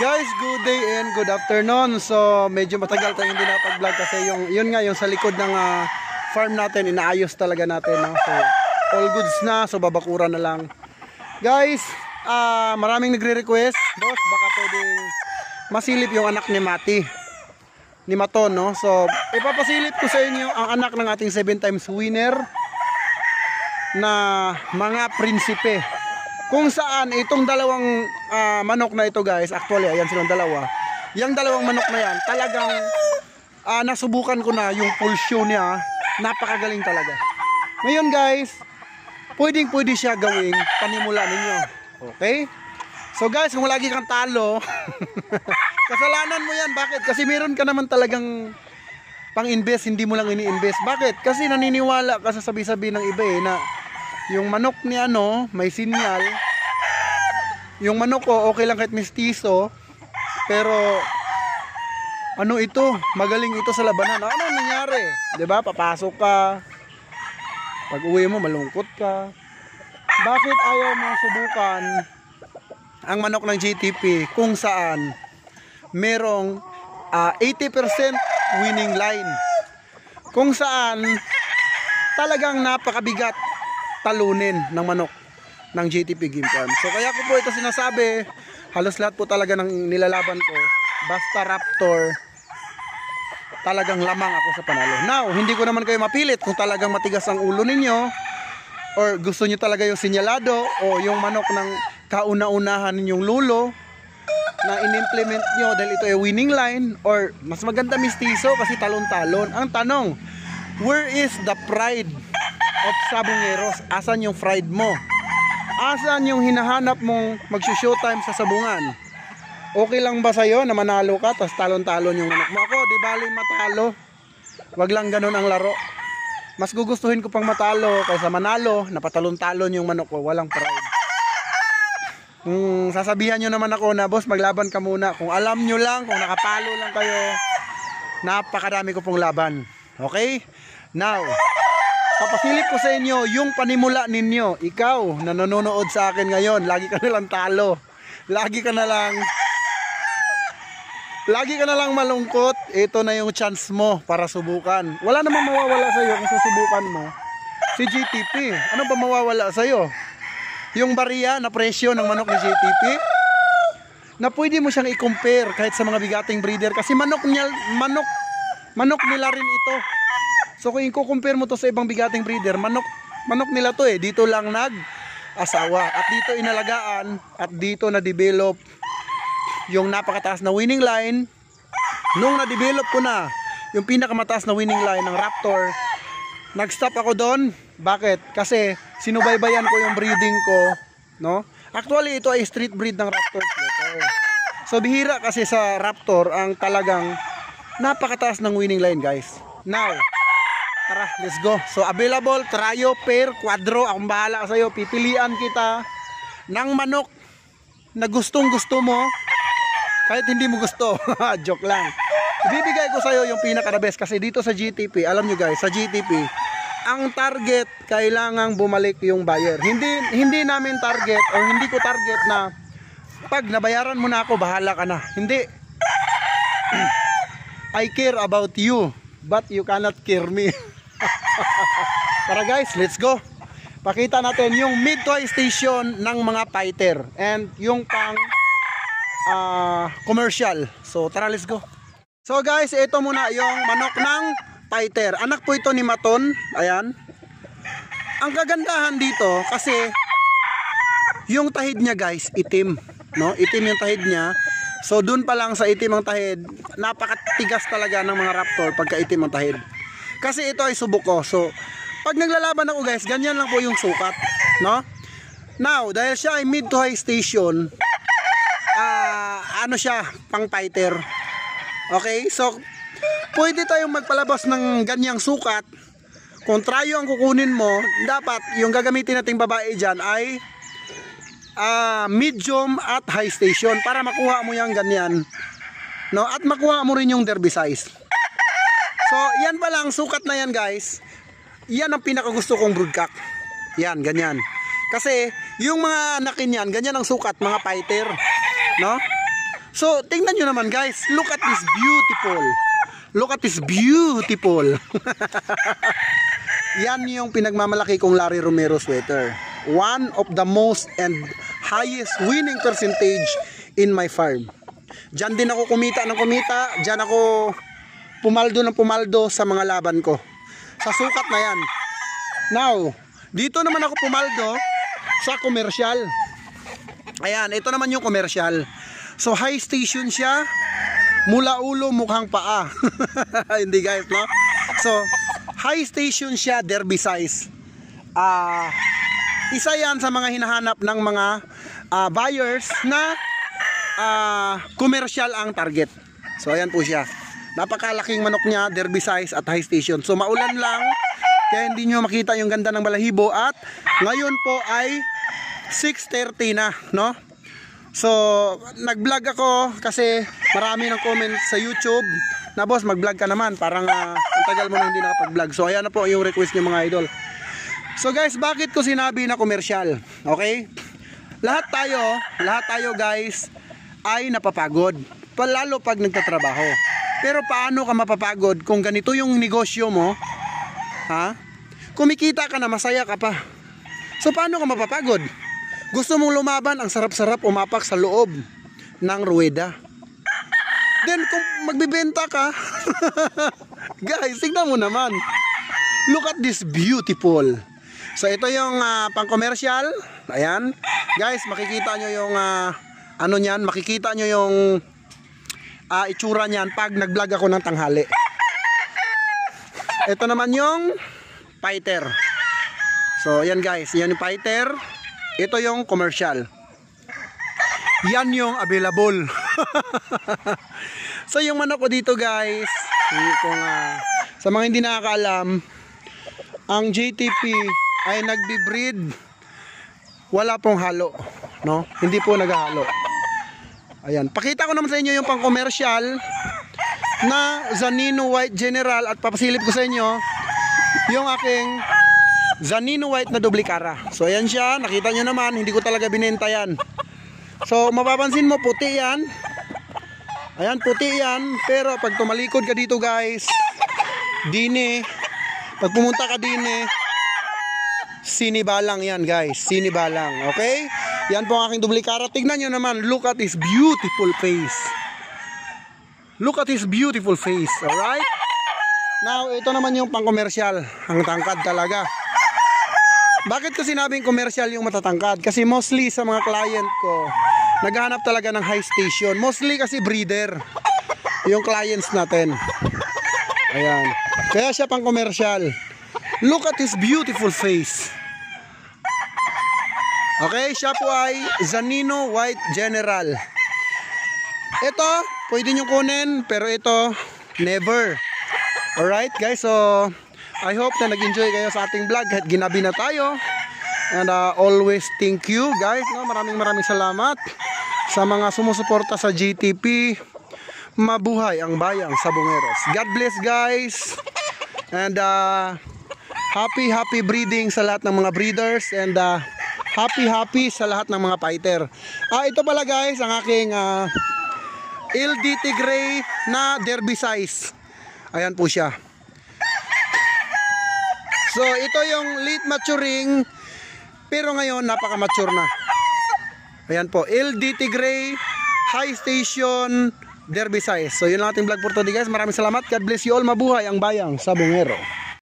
Guys, good day and good afternoon. So, medyo matagal tayong hindi napag-vlog kasi yun nga, yung sa likod ng farm natin, inaayos talaga natin. No? So, all goods na, so babakura na lang. Guys, maraming nagre-request. Boss, baka pwedeng masilip yung anak ni Mati. Ni Maton, no? So, ipapasilip ko sa inyo ang anak ng ating 7 times winner na mga prinsipe. Kung saan itong dalawang manok na ito, guys, actually ayan silang dalawa. Yung dalawang manok na yan, talagang nasubukan ko na yung pulsyo niya. Napakagaling talaga. Ngayon, guys, pwede siya gawing panimula ninyo. Okay? So, guys, kung lagi kang talo, kasalanan mo yan. Bakit? Kasi meron ka naman talagang pang-invest, hindi mo lang ini-invest. Bakit? Kasi naniniwala ka sa sabi-sabi ng iba na yung manok ni may sinyal. Yung manok ko okay lang kahit mestizo, pero ito, magaling ito sa labanan. Ano nangyari? 'Di ba? Papasok ka. Pag-uwi mo malungkot ka. Bakit ayaw mo subukan ang manok ng GTP kung saan merong 80% winning line? Kung saan talagang napakabigat talunin ng manok ng GTP Game Farm. So kaya ko po ito sinasabi, halos lahat po talaga ng nilalaban ko, basta Raptor, talagang lamang ako sa panalo. Now, hindi ko naman kayo mapilit kung talagang matigas ang ulo ninyo or gusto nyo talaga yung sinyalado o yung manok ng kauna-unahan ninyong lulo na in-implement nyo dahil ito ay winning line, or mas maganda mistiso kasi talon-talon. Ang tanong, where is the pride of sabungeros? Asan yung pride mo? Asan yung hinahanap mong mag-showtime sa sabungan? Okay lang ba sa'yo na manalo ka tapos talon-talon yung manok mo? Ako, di bali matalo. Wag lang ganun ang laro. Mas gugustuhin ko pang matalo kaysa manalo na patalon-talon yung manok ko. Walang pride. Kung sasabihan nyo naman ako na, boss, maglaban ka muna. Kung alam nyo lang, kung nakapalo lang kayo, napakarami ko pong laban. Okay? Now, papasilip ko sa inyo yung panimula ninyo. Ikaw na nanonood sa akin ngayon, lagi ka nalang talo. Lagi ka na lang malungkot. Ito na yung chance mo para subukan. Wala namang mawawala sa iyo kung susubukan mo si GTP. Ano ba mawawala sa iyo? Yung bariya na presyo ng manok ni GTP na pwede mo siyang i-compare kahit sa mga bigating breeder kasi manok nila rin ito. So kung i-compare mo to sa ibang bigating breeder, manok nila to dito lang nag-asawa at dito inalagaan at dito na-develop yung napakataas na winning line. Nung na-develop ko na yung pinakamataas na winning line ng Raptor, nag-stop ako doon. Bakit? Kasi sinubaybayan ko yung breeding ko, no? Actually ito ay street breed ng Raptor. So bihira kasi sa Raptor ang talagang napakataas ng winning line, guys. Now, tara, let's go. So available, trio, pair, quadro, akong bahala sa iyo. Pipilian kita ng manok na gustong gusto mo kahit hindi mo gusto. Joke lang. Ibibigay ko sa iyo yung pinaka-the best kasi dito sa GTP, alam nyo guys, sa GTP, ang target kailangang bumalik yung buyer. Hindi namin target or hindi ko target na pag nabayaran mo na ako, bahala ka na. Hindi. I care about you, but you cannot care me. Tara guys, let's go. Pakita natin yung mid to high station ng mga fighter and yung pang commercial. So tara, let's go. So guys, ito muna yung manok ng fighter. Anak po ito ni Maton. Ayan. Ang kagandahan dito kasi yung tahid niya, guys, itim, no? Itim yung tahid niya. So dun pa lang sa itim ang tahid, napakatigas talaga ng mga Raptor pagka itim ang tahid. Kasi ito ay subok ko. So pag naglalaban ako, guys, ganyan lang po yung sukat, no? Now, dahil siya ay mid to high station, siya, pang fighter. Okay? So pwede tayong magpalabas ng ganyang sukat. Kung tryo ang kukunin mo, dapat yung gagamitin nating babae dyan ay medium at high station para makuha mo yung ganyan, no? At makuha mo rin yung derby size. So yan pa lang, sukat na yan, guys. Yan ang pinakagusto kong broodcock. Yan, ganyan. Kasi yung mga nakin yan, ganyan ang sukat, mga fighter, no? So, tingnan nyo naman guys. Look at this beautiful. Look at this beautiful. Yan yung pinagmamalaki kong Larry Romero sweater. One of the most and highest winning percentage in my farm. Diyan din ako kumita ng kumita. Diyan ako pumaldo ng pumaldo sa mga laban ko. Sa sukat na yan. Now, dito naman ako pumaldo sa commercial. Ayan, ito naman yung commercial. So high station siya. Mula ulo mukhang paa. Hindi guys, no? So high station siya, derby size. Isa yan sa mga hinahanap ng mga buyers na commercial ang target. So ayan po siya. Napakalaking manok niya, derby size at high station. So maulan lang, kaya hindi nyo makita yung ganda ng balahibo. At ngayon po ay 6:30 na, no? So nag-vlog ako kasi marami ng comments sa YouTube na boss, mag-vlog ka naman, parang ang tagal mo na hindi nakapag-vlog. So ayan na po yung request niyo mga idol. So guys, bakit ko sinabi na commercial? Okay? Lahat tayo guys ay napapagod, lalo pag nagtatrabaho. Pero paano ka mapapagod kung ganito yung negosyo mo? Ha? Kumikita ka na, masaya ka pa. So paano ka mapapagod? Gusto mong lumaban, ang sarap-sarap umapak sa loob ng ruweda. Then kung magbibenta ka, guys, tignan mo naman. Look at this beautiful. So ito yung pang-commercial. Ayan. Guys, makikita nyo yung ano niyan, makikita nyo yung itsura niyan pag nag-vlog ako ng tanghali. Ito naman yung fighter. So ayan guys, yan yung fighter. Ito yung commercial. Yan yung available. So yung manok ko dito guys, kung sa mga hindi nakakaalam, ang JTP ay nagbi-breed, wala pong halo, no? Hindi po naghahalo. Ayan, pakita ko naman sa inyo yung pang-commercial na Zanino White General at papasilip ko sa inyo yung aking Zanino White na Dublicara. So ayan siya, nakita nyo naman, hindi ko talaga binenta yan. So mapapansin mo, puti yan. Ayan, puti yan. Pero pag tumalikod ka dito guys, dine, pag pumunta ka dine, sinibalang yan guys, sinibalang. Okay? Yan po ang aking Dublicara. Tignan nyo naman, look at his beautiful face. Look at his beautiful face, alright? Now, ito naman yung pang-commercial. Ang tangkad talaga. Bakit ko sinabing commercial yung matatangkad? Kasi mostly sa mga client ko, naghahanap talaga ng high station. Mostly kasi breeder yung clients natin. Ayan. Kaya siya pang commercial. Look at his beautiful face. Okay, siya po ay Zanino White General. Ito, pwede nyo kunin, pero ito, never. Alright guys, so I hope na nag-enjoy kayo sa ating vlog kahit ginabi na tayo. And always thank you guys, no? Maraming salamat sa mga sumusuporta sa GTP. Mabuhay ang bayang Sabongeros. God bless guys. And happy breeding sa lahat ng mga breeders. And happy sa lahat ng mga fighter. Ito pala guys ang aking LDT Gray na derby size. Ayan po siya. So ito yung late maturing, pero ngayon napaka-mature na. Ayan po, LDT Gray, high station, derby size. So yun lang ating vlog for today guys. Maraming salamat. God bless you all. Mabuhay ang bayang Sabongero.